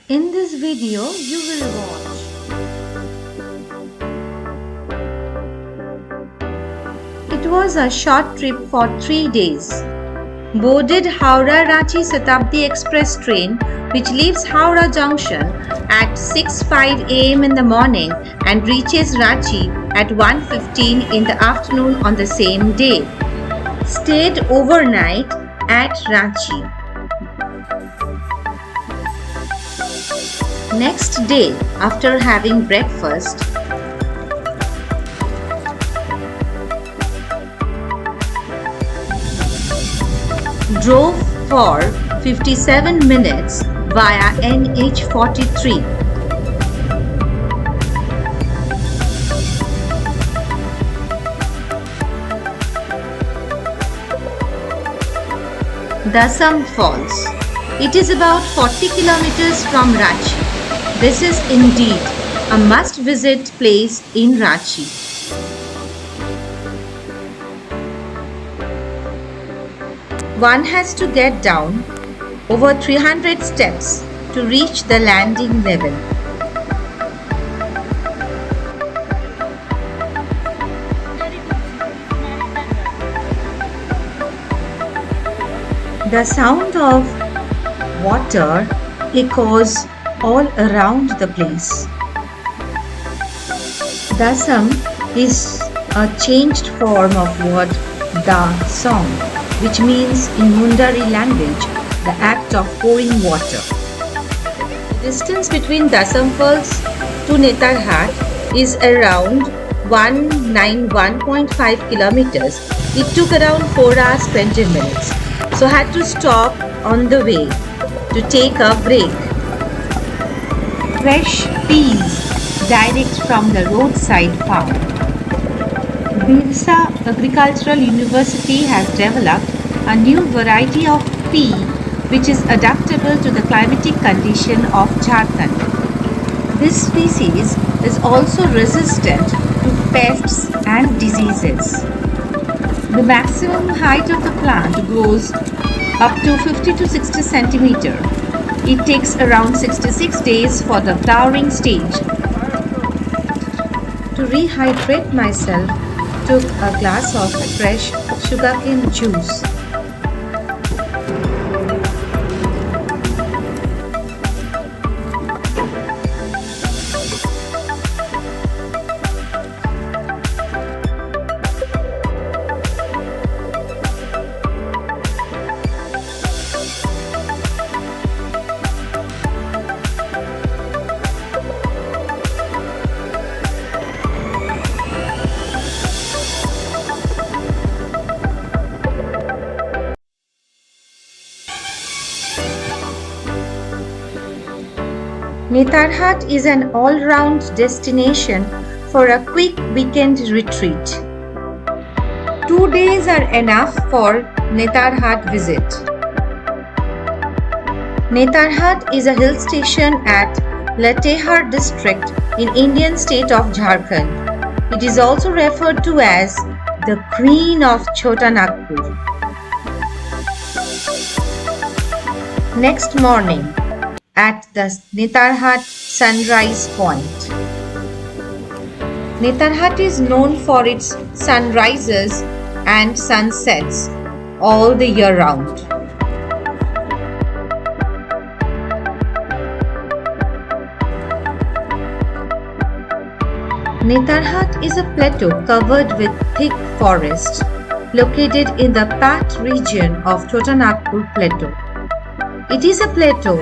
In this video, you will watch It was a short trip for 3 days. Boarded Howrah-Ranchi Shatabdi Express train which leaves Howrah Junction at 6:05 am in the morning and reaches Ranchi at 1:15 in the afternoon on the same day. Stayed overnight at Ranchi. Next day, after having breakfast, drove for 57 minutes via NH43. Dasam Falls. It is about 40 kilometers from Ranchi. This is indeed a must-visit place in Ranchi. One has to get down over 300 steps to reach the landing level. The sound of water echoes all around the place. Dasam is a changed form of word da song, which means in Mundari language, the act of pouring water. The distance between Dasam Falls to Netarhat is around 191.5 kilometers. It took around 4 hours 20 minutes. So had to stop on the way to take a break. Fresh peas direct from the roadside farm. Birsa Agricultural University has developed a new variety of pea which is adaptable to the climatic condition of Jharkhand. This species is also resistant to pests and diseases. The maximum height of the plant grows up to 50 to 60 centimeter. It takes around 66 days for the flowering stage. To rehydrate myself, took a glass of fresh sugarcane juice. Netarhat is an all-round destination for a quick weekend retreat. 2 days are enough for Netarhat visit. Netarhat is a hill station at Latehar district in Indian state of Jharkhand. It is also referred to as the Queen of Chotanagpur. Next morning, at the Netarhat Sunrise Point. Netarhat is known for its sunrises and sunsets all the year round. Netarhat is a plateau covered with thick forest located in the Pat region of Chotanagpur Plateau. It is a plateau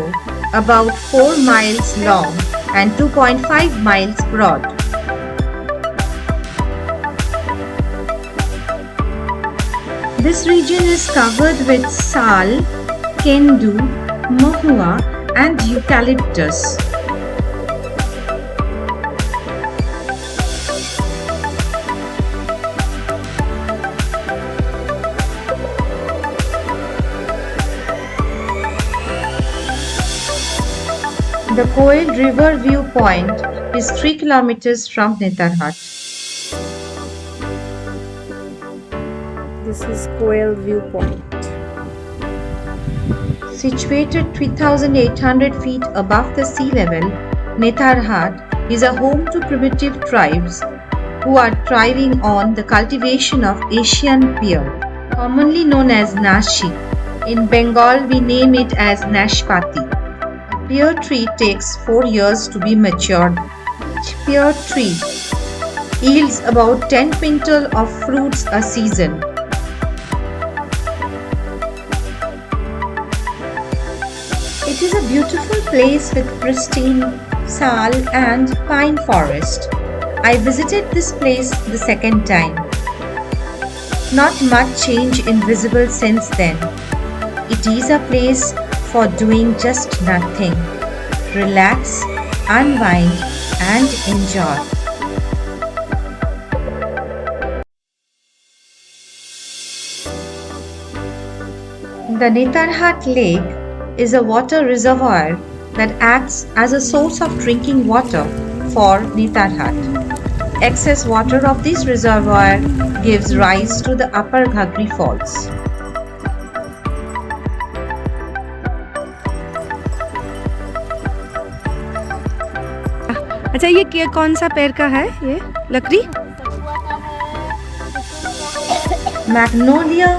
about 4 miles long and 2.5 miles broad. This region is covered with sal, kendu, mahua and eucalyptus. The Koel river viewpoint is 3 kilometers from Netarhat. This is Koel viewpoint. Situated 3,800 feet above the sea level, Netarhat is a home to primitive tribes who are thriving on the cultivation of Asian pear, commonly known as nashi. In Bengal, we name it as nashpati. A pear tree takes 4 years to be matured. Each pear tree yields about 10 quintal of fruits a season. It is a beautiful place with pristine sal and pine forest. I visited this place the second time. Not much change in visible since then. It is a place for doing just nothing. Relax, unwind, and enjoy. The Netarhat Lake is a water reservoir that acts as a source of drinking water for Netarhat. Excess water of this reservoir gives rise to the upper Ghagri Falls. अच्छा, ये कौन सा पेड़ का है ये लकड़ी? Magnolia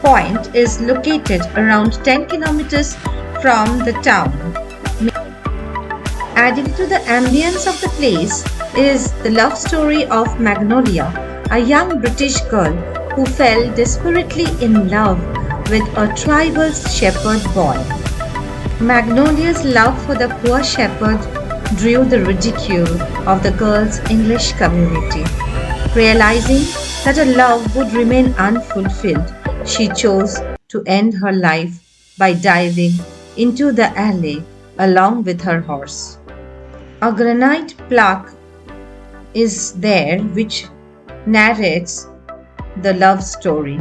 Point is located around 10 kilometers from the town. Adding to the ambience of the place is the love story of Magnolia, a young British girl who fell desperately in love with a tribal shepherd boy. Magnolia's love for the poor shepherd drew the ridicule of the girl's English community. Realizing that her love would remain unfulfilled, she chose to end her life by diving into the alley along with her horse. A granite plaque is there which narrates the love story.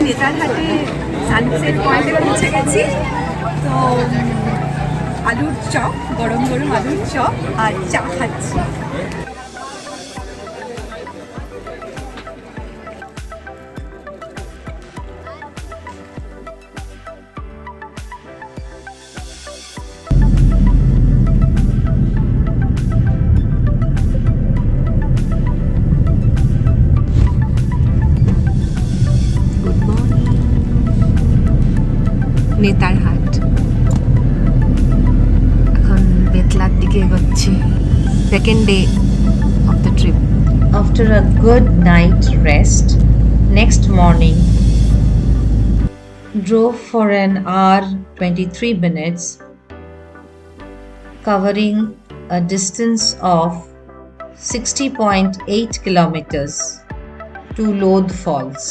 নেতারহাটে sunset পয়েন্টে পৌঁছে গেছি। তো আলুর chop, গরম গরম আলুর chop আর চা খাচ্ছি। নেতারহাট এখন বেতলার দিকে এগোচ্ছি। Second day of the trip. After a good night rest, next morning drove for an hour 23 minutes, covering a distance of 60.8 kilometers to Lodh Falls.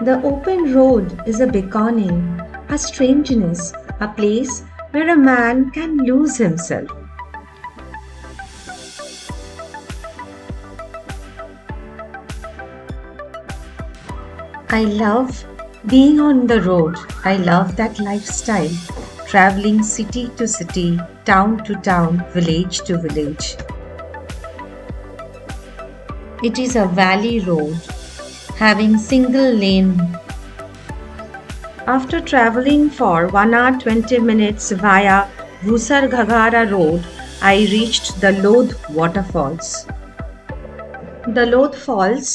The open road is a beckoning, a strangeness, a place where a man can lose himself. I love being on the road. I love that lifestyle, traveling city to city, town to town, village to village. It is a valley road, having single lane. After traveling for 1 hour 20 minutes via Bhusar-Ghagara road, I reached the Lodh Waterfalls. The Lodh Falls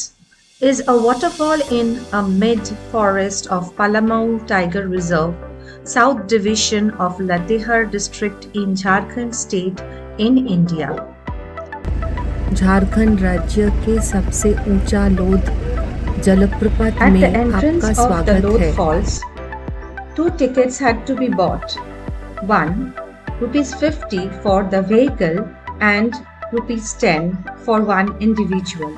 is a waterfall in a mid-forest of Palamau Tiger Reserve, South Division of Latehar district in Jharkhand state in India. Jharkhand राज्य के सबसे ऊंचा लोध जलप्रपात At में the entrance आपका of the स्वागत Lodh है। Falls, 2 tickets had to be bought. One, ₹50 for the vehicle and ₹10 for one individual.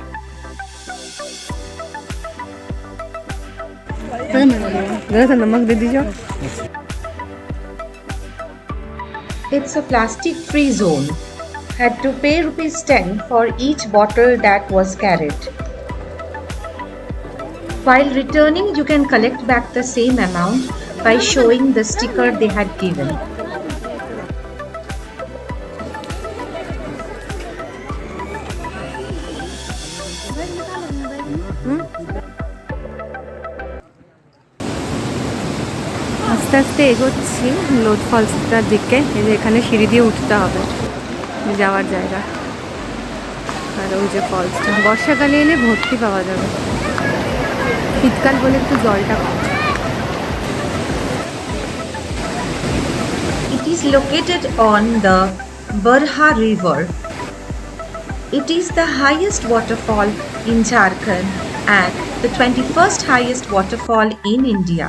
जरा सा नमक दे दीजिए। It's a plastic-free zone. Had to pay ₹10 for each bottle that was carried. While returning, you can collect back the same amount by showing the sticker they had given. আস্তে আস্তে এগোচ্ছি লোধ ফলসটার দিকে। এই যে এখানে সিঁড়ি দিয়ে উঠতে হবে যাওয়ার জায়গা। আর ওই যে ফলসটা বর্ষাকালে এলে ভর্তি পাওয়া যাবে, শীতকাল বলে একটু জলটা কম। It is located on the Barha River. It is the highest waterfall in Jharkhand and the 21st highest waterfall in India.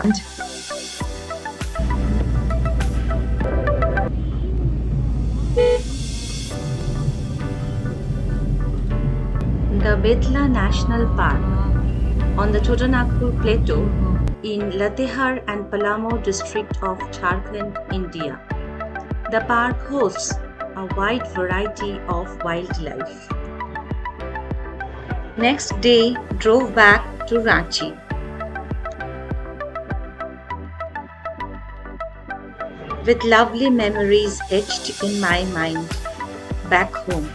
The Betla National Park on the Chotanagpur Plateau in Latehar and Palamo district of Jharkhand, India. The park hosts a wide variety of wildlife. Next day, drove back to Ranchi. With lovely memories etched in my mind back home.